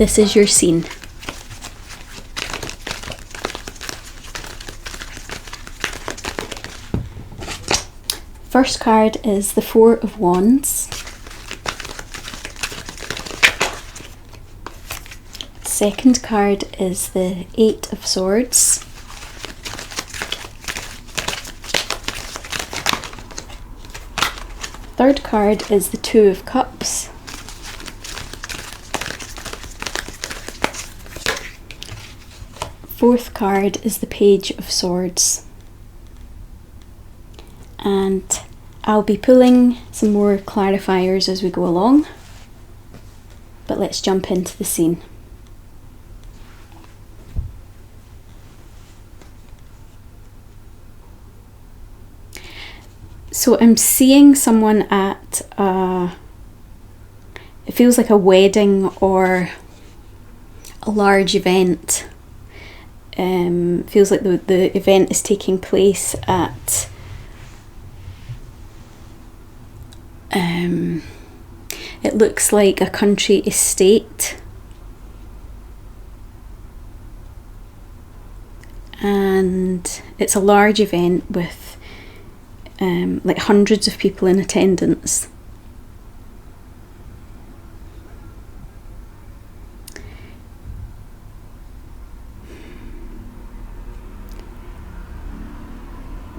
This is your scene. First card is the Four of Wands. Second card is the Eight of Swords. Third card is the Two of Cups. Fourth card is the Page of Swords. And I'll be pulling some more clarifiers as we go along, but let's jump into the scene. So I'm seeing someone at it feels like a wedding or a large event. Feels like the event is taking place at it looks like a country estate, and it's a large event with like hundreds of people in attendance.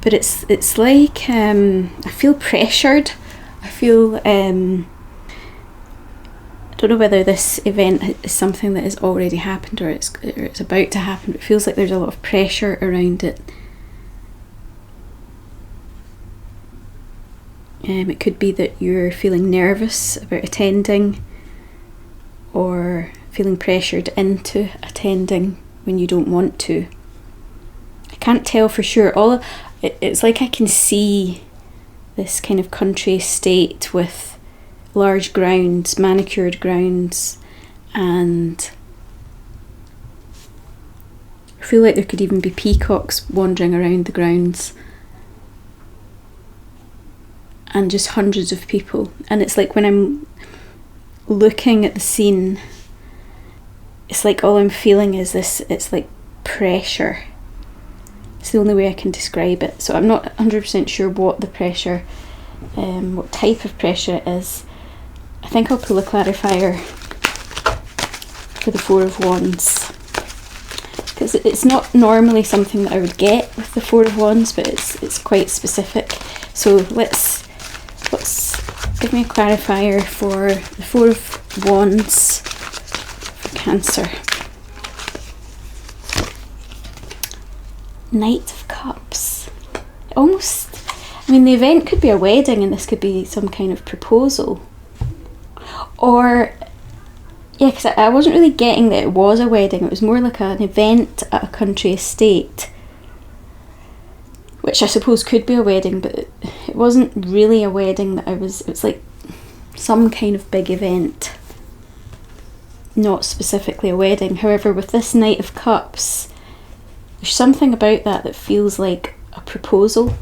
But it's like I feel pressured. I feel I don't know whether this event is something that has already happened or it's about to happen. But it feels like there's a lot of pressure around it. It could be that you're feeling nervous about attending, or feeling pressured into attending when you don't want to. I can't tell for sure. It's like I can see this kind of country estate with large grounds, manicured grounds, and I feel like there could even be peacocks wandering around the grounds, and just hundreds of people. And it's like when I'm looking at the scene, it's like all I'm feeling is this, it's like pressure. It's the only way I can describe it. So I'm not 100% sure what the pressure, what type of pressure it is. I think I'll pull a clarifier for the Four of Wands, because it's not normally something that I would get with the Four of Wands, but it's quite specific. So let's give me a clarifier for the Four of Wands for Cancer. Knight of Cups. The event could be a wedding, and this could be some kind of proposal. Or, yeah, because I wasn't really getting that it was a wedding. It was more like an event at a country estate, which I suppose could be a wedding, but it wasn't really a wedding that it's like some kind of big event, not specifically a wedding. However, with this Knight of Cups, there's something about that feels like a proposal.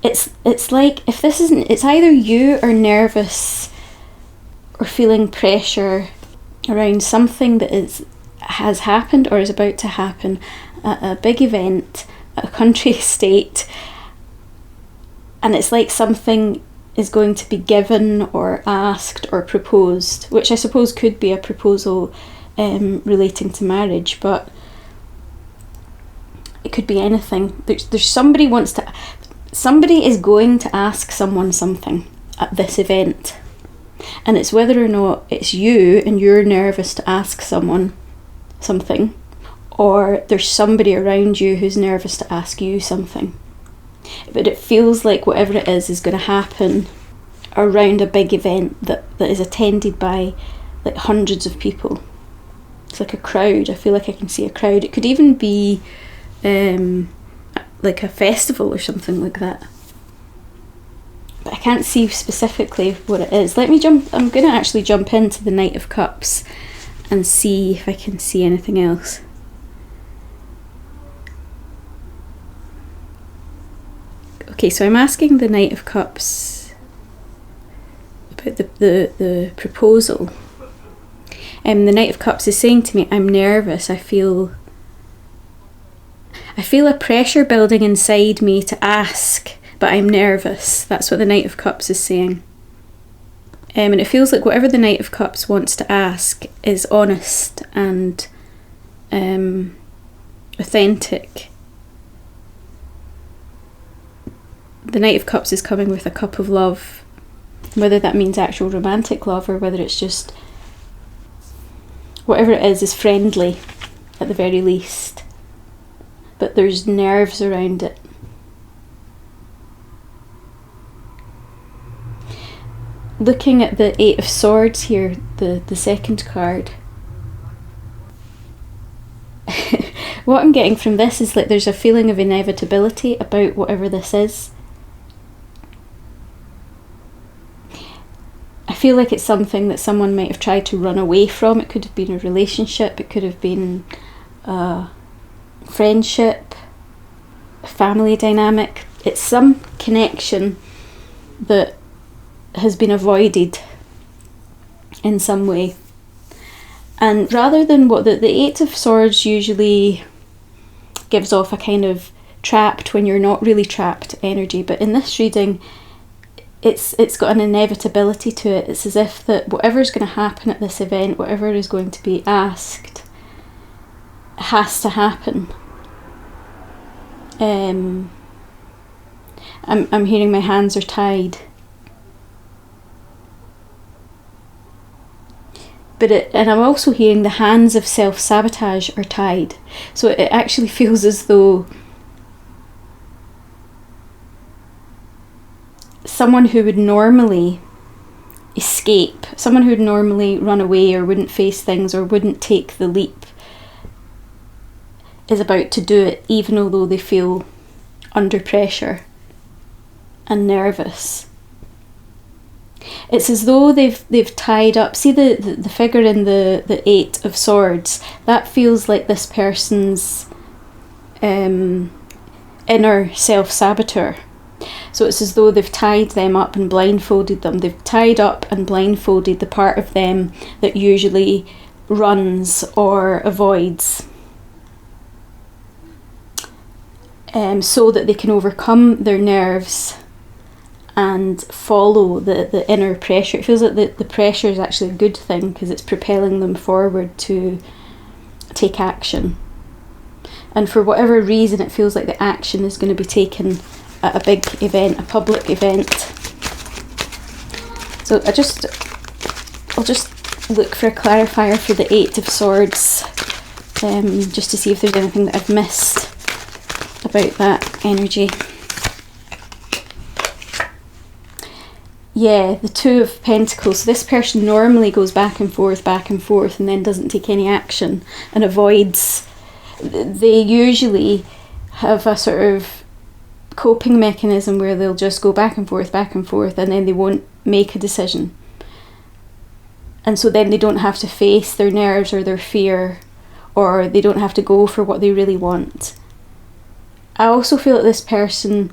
It's like if this isn't, it's either you are nervous or feeling pressure around something that has happened or is about to happen at a big event at a country estate, and it's like something is going to be given or asked or proposed, which I suppose could be a proposal relating to marriage, but it could be anything. There's somebody is going to ask someone something at this event, and it's whether or not it's you and you're nervous to ask someone something, or there's somebody around you who's nervous to ask you something. But it feels like whatever it is going to happen around a big event that is attended by like hundreds of people. It's like a crowd. I feel like I can see a crowd. It could even be like a festival or something like that, but I can't see specifically what it is. I'm going to actually jump into the Knight of Cups and see if I can see anything else. Okay, so I'm asking the Knight of Cups about the proposal, The Knight of Cups is saying to me, I'm nervous. I feel a pressure building inside me to ask, but I'm nervous. That's what the Knight of Cups is saying. And it feels like whatever the Knight of Cups wants to ask is honest and authentic. The Knight of Cups is coming with a cup of love, whether that means actual romantic love or whether it's just whatever it is friendly at the very least, but there's nerves around it. Looking at the Eight of Swords here, the second card, what I'm getting from this is that there's a feeling of inevitability about whatever this is. I feel like it's something that someone might have tried to run away from. It could have been a relationship, it could have been a friendship, a family dynamic. It's some connection that has been avoided in some way. And rather than what the Eight of Swords usually gives off a kind of trapped when you're not really trapped energy, but in this reading it's got an inevitability to it. It's as if that whatever's going to happen at this event, whatever is going to be asked, has to happen. I'm hearing my hands are tied. And I'm also hearing the hands of self-sabotage are tied. So it actually feels as though someone who would normally escape, someone who would normally run away or wouldn't face things or wouldn't take the leap, is about to do it, even although they feel under pressure and nervous. It's as though they've tied up. See the figure in the Eight of Swords? That feels like this person's inner self-saboteur. So it's as though they've tied them up and blindfolded them. They've tied up and blindfolded the part of them that usually runs or avoids, so that they can overcome their nerves and follow the inner pressure. It feels like the pressure is actually a good thing because it's propelling them forward to take action. And for whatever reason, it feels like the action is going to be taken at a big event, a public event. So I'll just look for a clarifier for the Eight of Swords, just to see if there's anything that I've missed about that energy. Yeah, the Two of Pentacles. So this person normally goes back and forth and then doesn't take any action and avoids. They usually have a sort of coping mechanism where they'll just go back and forth and then they won't make a decision. And so then they don't have to face their nerves or their fear, or they don't have to go for what they really want. I also feel that this person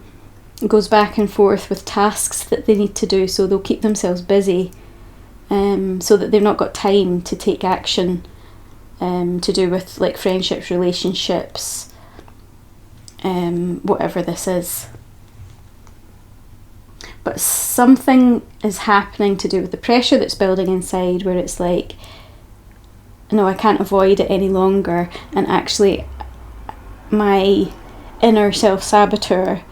goes back and forth with tasks that they need to do, so they'll keep themselves busy, so that they've not got time to take action, to do with like friendships, relationships, whatever this is. But something is happening to do with the pressure that's building inside, where it's like, no, I can't avoid it any longer, and actually my inner self-saboteur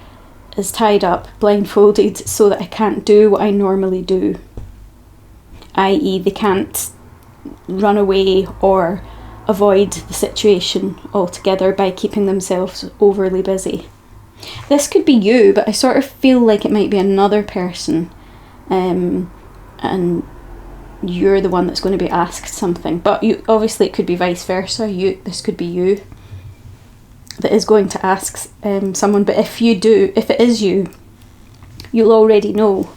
is tied up, blindfolded, so that I can't do what I normally do, i.e. they can't run away or avoid the situation altogether by keeping themselves overly busy. This could be you, but I sort of feel like it might be another person, and you're the one that's going to be asked something. But you, obviously it could be vice versa. This could be you that is going to ask someone. But if it is you, you'll already know,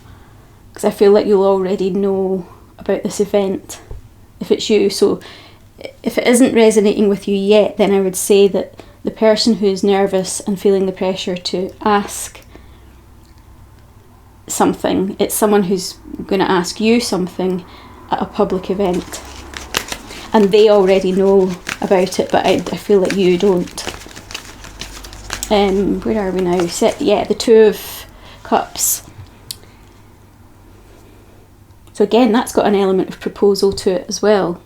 because I feel like you'll already know about this event if it's you. So if it isn't resonating with you yet, then I would say that the person who is nervous and feeling the pressure to ask something, it's someone who's going to ask you something at a public event. and they already know about it, but I feel like you don't. Where are we now? Yeah, the Two of Cups. So again, that's got an element of proposal to it as well.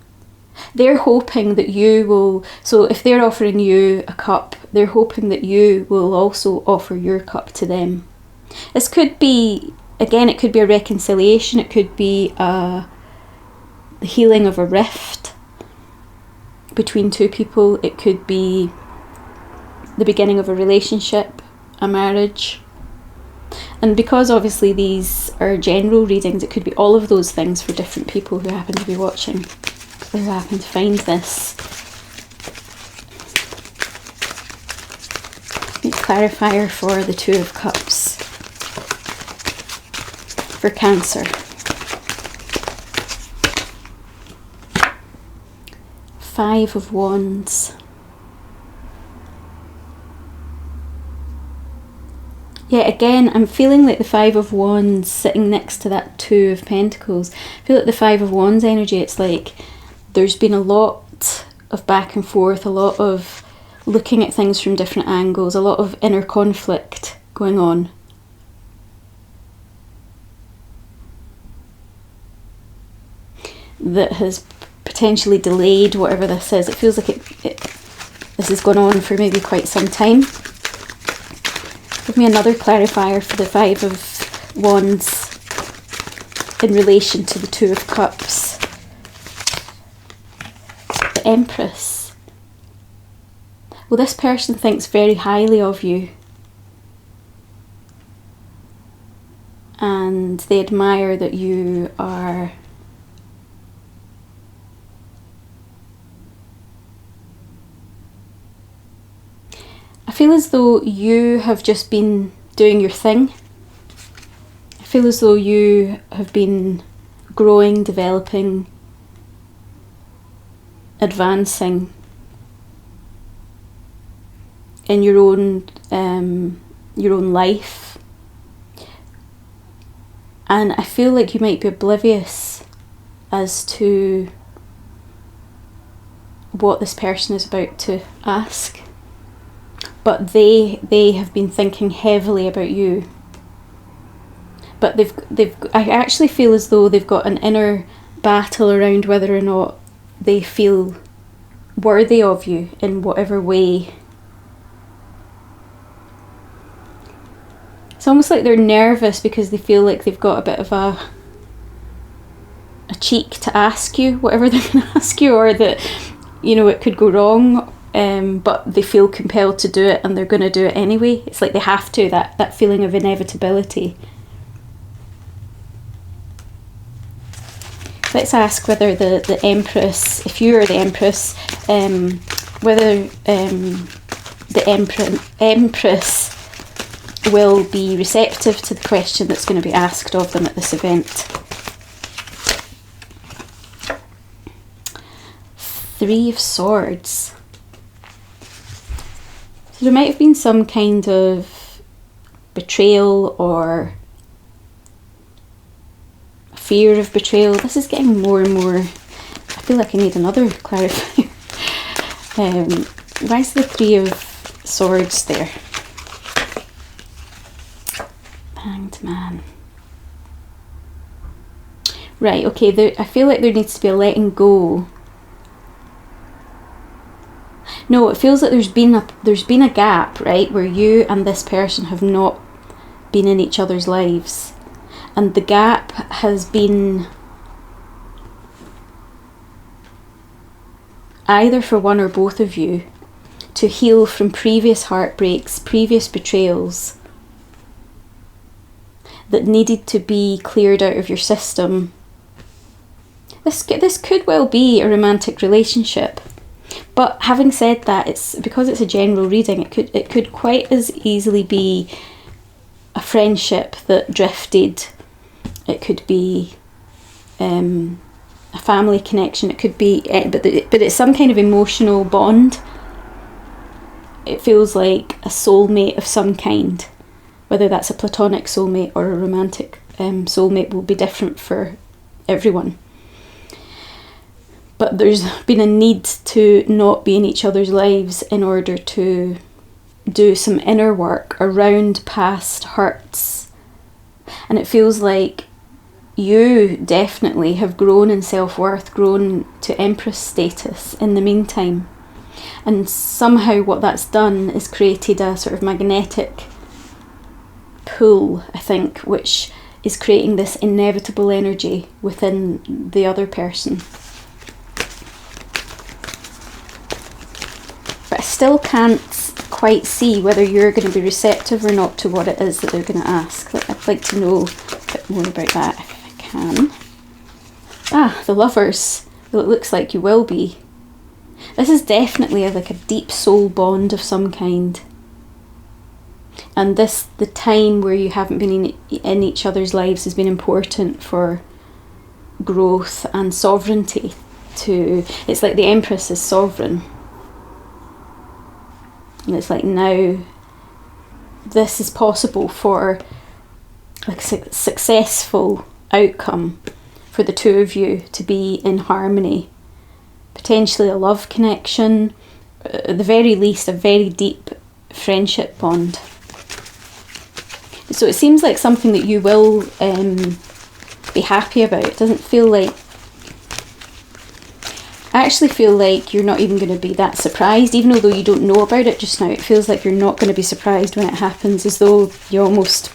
They're hoping that you will, so if they're offering you a cup, they're hoping that you will also offer your cup to them. This could be, again, it could be a reconciliation, it could be the healing of a rift between two people, it could be the beginning of a relationship, a marriage. And because obviously these are general readings, it could be all of those things for different people who happen to be watching, who happen to find this. Clarifier for the Two of Cups for Cancer. Five of Wands. Yeah, again, I'm feeling like the Five of Wands sitting next to that Two of Pentacles. I feel like the Five of Wands energy, it's like there's been a lot of back and forth, a lot of looking at things from different angles, a lot of inner conflict going on. That has potentially delayed whatever this is. It feels like this has gone on for maybe quite some time. Give me another clarifier for the Five of Wands in relation to the Two of Cups. The Empress. Well, this person thinks very highly of you. And they admire that you are I feel as though you have just been doing your thing. I feel as though you have been growing, developing, advancing in your own life. And I feel like you might be oblivious as to what this person is about to ask. But they have been thinking heavily about you. But I actually feel as though they've got an inner battle around whether or not they feel worthy of you in whatever way. It's almost like they're nervous because they feel like they've got a bit of a cheek to ask you whatever they're going to ask you, or that, you know, it could go wrong. But they feel compelled to do it and they're going to do it anyway. It's like they have to, that feeling of inevitability. Let's ask whether the Empress, if you are the Empress, whether the Empress will be receptive to the question that's going to be asked of them at this event. Three of Swords. So there might have been some kind of betrayal or fear of betrayal. This is getting more and more. I feel like I need another clarifier. Why is the Three of Swords there? Hanged Man. Right, okay, I feel like there needs to be a letting go. No, it feels like there's been a gap, right, where you and this person have not been in each other's lives. And the gap has been either for one or both of you to heal from previous heartbreaks, previous betrayals that needed to be cleared out of your system. This could well be a romantic relationship. But having said that, because it's a general reading, it could quite as easily be a friendship that drifted. It could be a family connection. It could be, but it's some kind of emotional bond. It feels like a soulmate of some kind, whether that's a platonic soulmate or a romantic soulmate will be different for everyone. but there's been a need to not be in each other's lives in order to do some inner work around past hurts. And it feels like you definitely have grown in self-worth, grown to Empress status in the meantime. And somehow what that's done is created a sort of magnetic pull, I think, which is creating this inevitable energy within the other person. But I still can't quite see whether you're going to be receptive or not to what it is that they're going to ask. I'd like to know a bit more about that if I can. Ah, the Lovers. Well, it looks like you will be. This is definitely like a deep soul bond of some kind. And the time where you haven't been in each other's lives has been important for growth and sovereignty. It's like the Empress is sovereign. And it's like now this is possible for like a successful outcome for the two of you to be in harmony. Potentially a love connection, at the very least a very deep friendship bond. So it seems like something that you will be happy about. It doesn't feel like... I actually feel like you're not even going to be that surprised, even though you don't know about it just now. It feels like you're not going to be surprised when it happens, as though you almost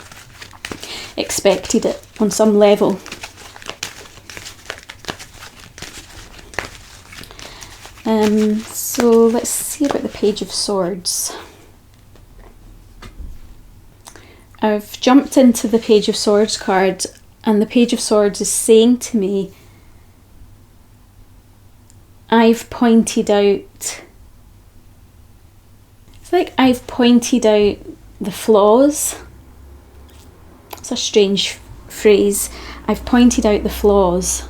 expected it on some level. So let's see about the Page of Swords. I've jumped into the Page of Swords card, and the Page of Swords is saying to me, I've pointed out... It's like I've pointed out the flaws. It's a strange phrase. I've pointed out the flaws.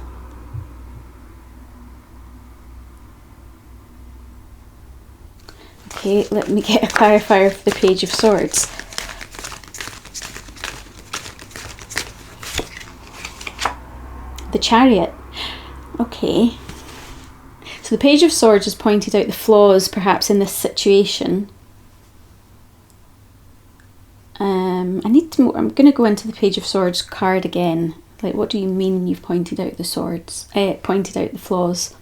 Okay, let me get a clarifier for the Page of Swords. The Chariot. Okay. So the Page of Swords has pointed out the flaws perhaps in this situation. I'm going to go into the Page of Swords card again. Like, what do you mean you've pointed out the swords? Pointed out the flaws.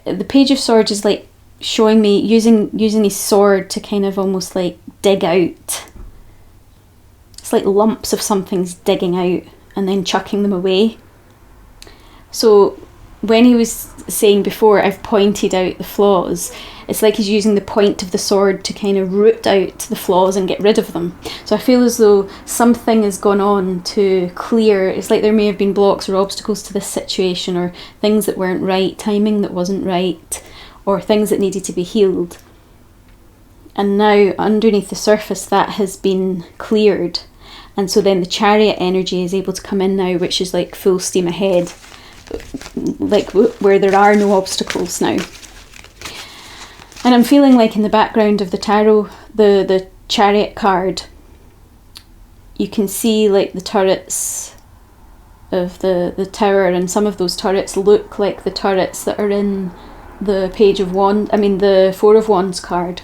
The Page of Swords is like showing me using his sword to kind of almost like dig out. It's like lumps of something's digging out and then chucking them away. So when he was saying before, I've pointed out the flaws, it's like he's using the point of the sword to kind of root out the flaws and get rid of them. So I feel as though something has gone on to clear. It's like there may have been blocks or obstacles to this situation, or things that weren't right, timing that wasn't right, or things that needed to be healed. And now underneath the surface that has been cleared. And so then the Chariot energy is able to come in now, which is like full steam ahead. Like where there are no obstacles now. And I'm feeling like in the background of the tarot, the Chariot card, you can see like the turrets of the tower, and some of those turrets look like the turrets that are in the the Four of Wands card.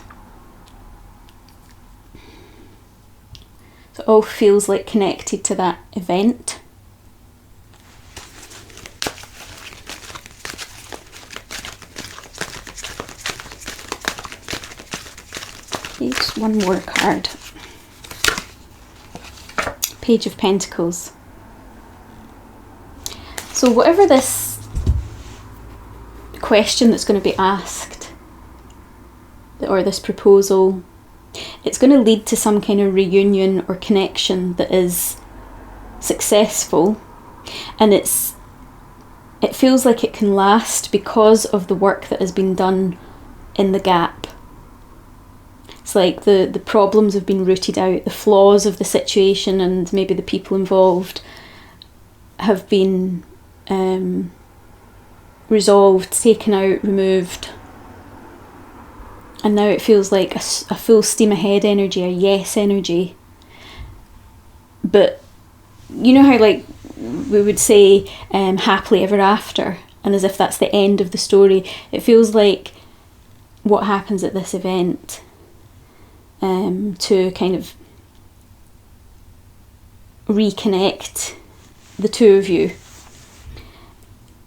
So it all feels like connected to that event. Okay, just one more card. Page of Pentacles. So whatever this question that's going to be asked, or this proposal, it's going to lead to some kind of reunion or connection that is successful, and it feels like it can last because of the work that has been done in the gap. It's like the problems have been rooted out, the flaws of the situation and maybe the people involved have been resolved, taken out, removed. And now it feels like a full steam ahead energy, a yes energy. But you know how like we would say happily ever after, and as if that's the end of the story. It feels like what happens at this event to kind of reconnect the two of you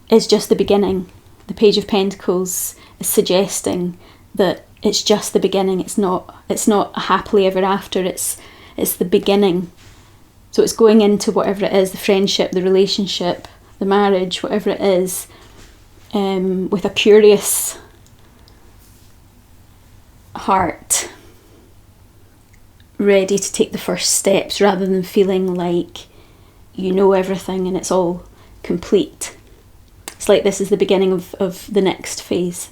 is just the beginning. The Page of Pentacles is suggesting that it's just the beginning. It's not a happily ever after. It's the beginning. So it's going into whatever it is, the friendship, the relationship, the marriage, whatever it is, with a curious heart, ready to take the first steps rather than feeling like you know everything and it's all complete. It's like this is the beginning of the next phase.